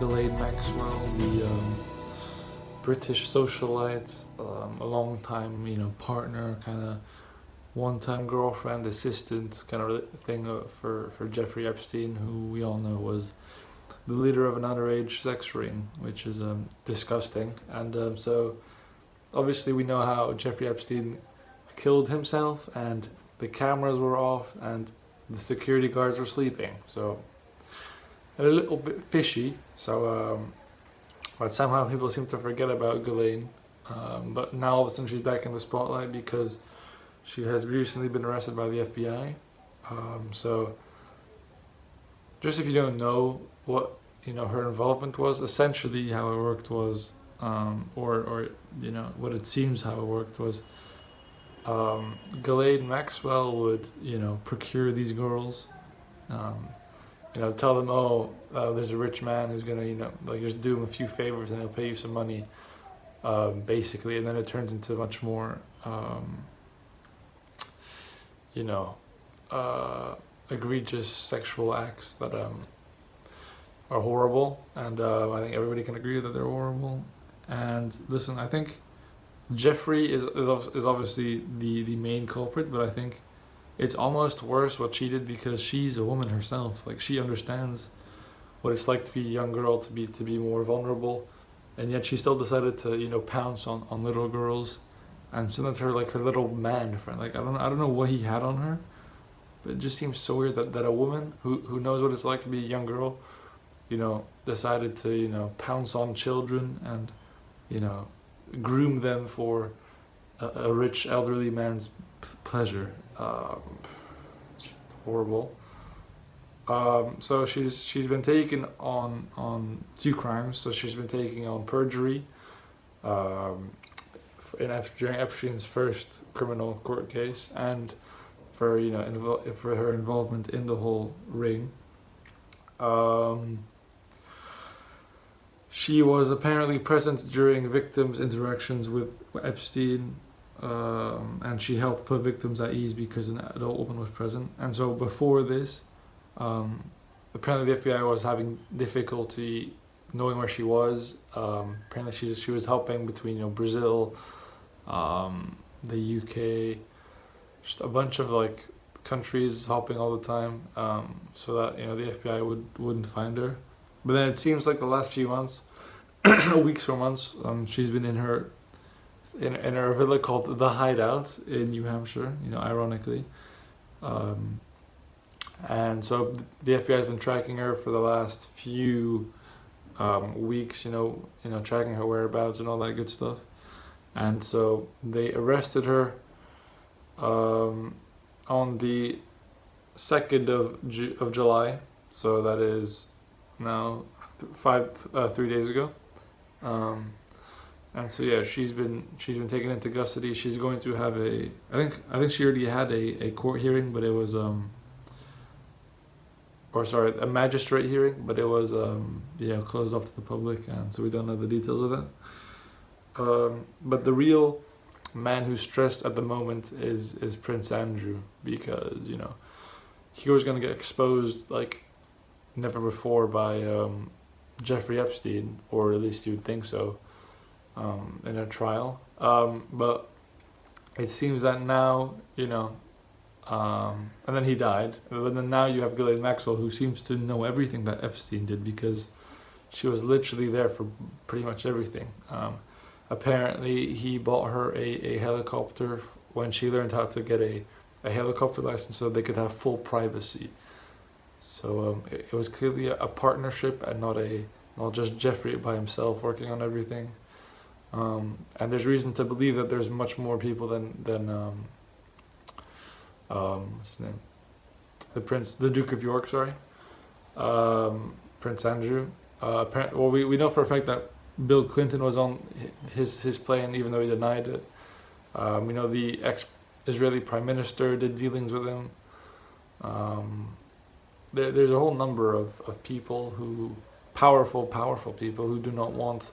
Ghislaine Maxwell, the British socialite, a long time, partner, kind of one-time girlfriend, assistant kind of thing for Jeffrey Epstein, who we all know was the leader of an underage sex ring, which is disgusting. And so obviously we know how Jeffrey Epstein killed himself, and the cameras were off and the security guards were sleeping, so a little bit fishy. But somehow people seem to forget about Ghislaine, but now all of a sudden she's back in the spotlight because she has recently been arrested by the FBI. So just if you don't know what her involvement was, essentially how it worked was, or what it seems how it worked was, Ghislaine Maxwell would procure these girls, tell them, there's a rich man who's gonna just do him a few favors and he'll pay you some money, basically, and then it turns into much more egregious sexual acts that are horrible, and I think everybody can agree that they're horrible. And listen, I think Jeffrey is obviously the main culprit, but I think it's almost worse what she did because she's a woman herself. Like, she understands what it's like to be a young girl, to be more vulnerable, and yet she still decided to pounce on little girls and send them to her like her little man friend. Like, I don't know what he had on her, but it just seems so weird that a woman who knows what it's like to be a young girl, decided to pounce on children and groom them for a rich elderly man's pleasure. It's horrible. So she's been taken on 2 crimes. So she's been taken on perjury, during Epstein's first criminal court case, and for for her involvement in the whole ring. She was apparently present during victims' interactions with Epstein, and she helped put victims at ease because an adult woman was present. And so before this, apparently the FBI was having difficulty knowing where she was. Apparently she was helping between Brazil, the UK, just a bunch of countries helping all the time, so that the FBI wouldn't find her. But then it seems like the last few months, weeks or months, she's been in her villa called the Hideout in New Hampshire. Ironically, and so the FBI has been tracking her for the last few weeks. Tracking her whereabouts and all that good stuff. And so they arrested her on the 2nd of July. So that is now 3 days ago. And so yeah, she's been taken into custody. She's going to have I think she already had a court hearing, but it was a magistrate hearing, but it was closed off to the public, and so we don't know the details of that. But the real man who's stressed at the moment is Prince Andrew, because he was going to get exposed like never before by Jeffrey Epstein, or at least you would think so, in a trial. But it seems that now, and then he died. But then now you have Ghislaine Maxwell, who seems to know everything that Epstein did, because she was literally there for pretty much everything. Apparently, he bought her a helicopter when she learned how to get a helicopter license so they could have full privacy. So it was clearly a partnership and not just Jeffrey by himself working on everything. And there's reason to believe that there's much more people than what's his name? The Duke of York, Prince Andrew. We know for a fact that Bill Clinton was on his plane, even though he denied it. We know the ex-Israeli Prime Minister did dealings with him. There's a whole number of people powerful people who do not want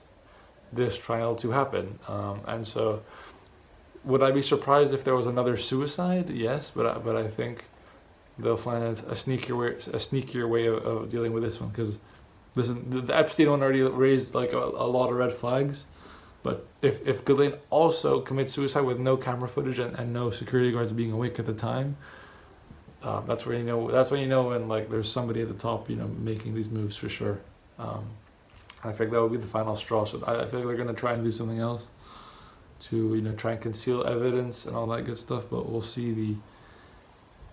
this trial to happen. And so, would I be surprised if there was another suicide? Yes, but I think they'll find a sneakier way of dealing with this one, because listen, the Epstein one already raised like a lot of red flags. But if Ghislaine also commits suicide with no camera footage and no security guards being awake at the time, that's where you know. That's when you know when like there's somebody at the top, making these moves for sure. I think that would be the final straw. So I feel like they're gonna try and do something else to try and conceal evidence and all that good stuff. But we'll see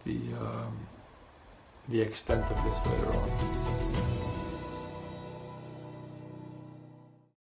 the extent of this later on.